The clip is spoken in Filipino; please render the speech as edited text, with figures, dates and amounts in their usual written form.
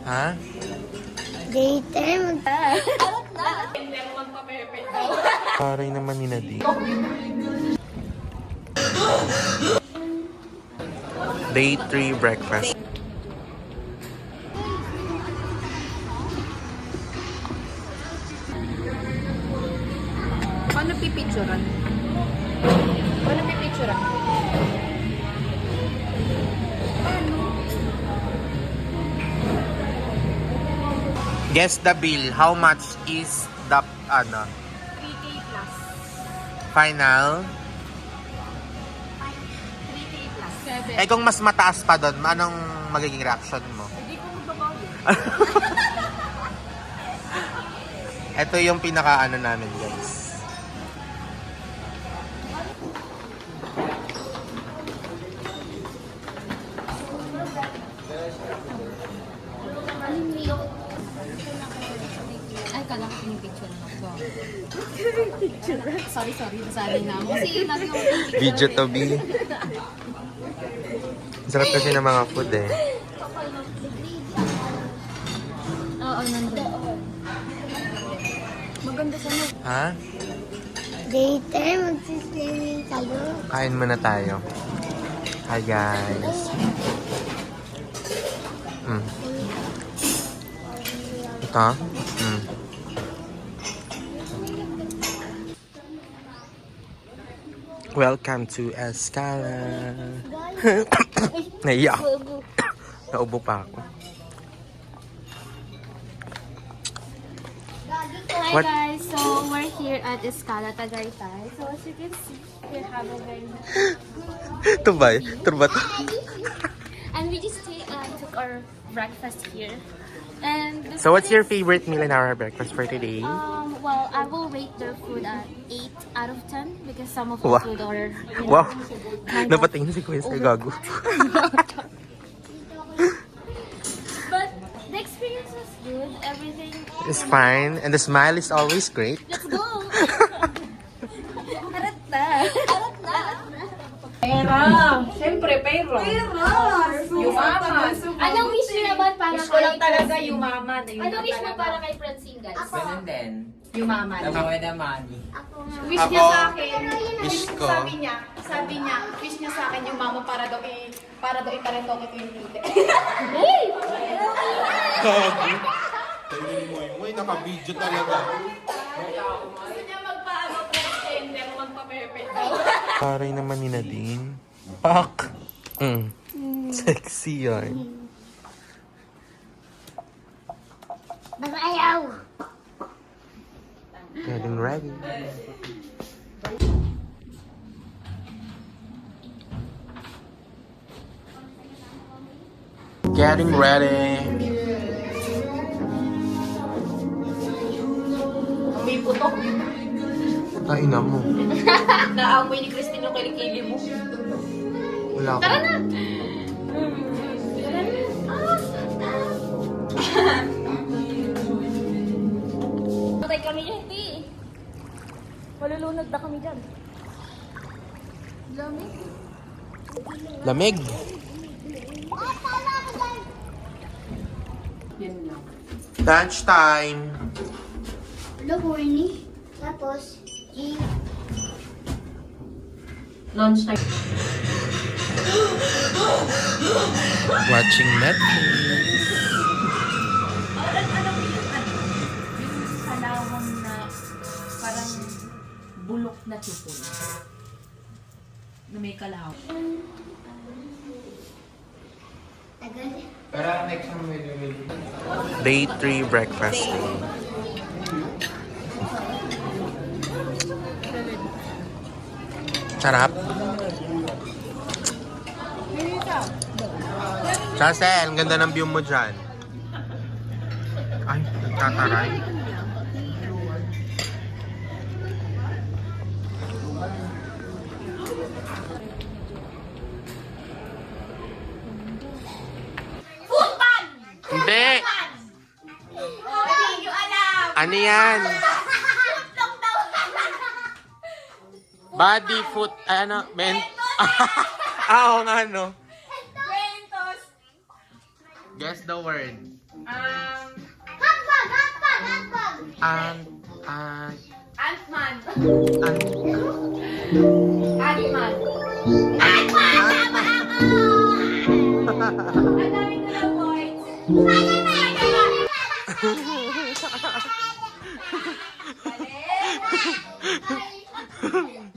Ha? Daytime. Paray naman ni Nadine. Day 3 breakfast. Paano pipicturan? Paano pipicturan? Guess the bill. How much is the 3K plus. final? 3K plus. 7. Eh kung mas mataas pa doon, anong magiging reaction mo? Hindi ko magbabawi. Ito yung pinaka namin, guys. Ay, kala ko pinipicture na ako. Sorry, nasanay na ako. Kasi lagi ako pinipicture. Video to be. Sarap kasi ng mga food eh. Oo, nandun. Maganda sana. Ha? Daytime. Magsiswimming kayo. Kain muna tayo. Hi guys. Ito? Welcome to Escala. Naiyak. Naubo pa ako. Hi What? guys, so we're here at Escala, Tagaytay. So as you can see, we have a very Tumbay? Turbat? and we just took our breakfast here. And the So what's food your is- favorite meal in our breakfast for today? Well, I will rate their food at 8 out of 10 because some of the Wow. food are, Wow! kind of- Napatingin si Kuya sa gago. But the experience was good. Everything. It's fine. And the smile is always great. Let's go. Arat na. Pera! Siyempre, pera! Yumaman! Anong wish niyo naman para Wish ko lang talaga yumaman. Anong wish mo para kay Francine, guys? Ganun din. Yumaman. Nabawi na money. Wish niya sa akin, Wish ko. sabi niya, wish niya sa akin yumaman para daw iparento ko yung tite. Uy, naka-video talaga. Gusto niya pretend, pero magpa-perfect. Paray naman ni Nadine. Pak! Sexy yan. Basayaw. Getting ready. Getting ready. May putok. Ay, ina mo. Naamoy ni Christine yung kilikili mo. Wala ko. Tara na! Patay kami dyan, hindi. Malulunod na kami dyan. Dami. Lamig. Lunch time. Hello, morning. Tapos, Lunch time. Watching Netflix. Yung kalawang na parang bulok na tupol. Na may kalaw. tagal. Day 3 breakfast. Sarap. Chasel, ang ganda ng view mo dyan. Ay, nagtataray. Hindi! Ano yan? Body, foot, ano, men... Oo nga, no? Guess the word. Hotdog! Hotdog! Hotdog! Ant. Ant-man. Ant. Ant-man. Ang dami ko na points. Balik.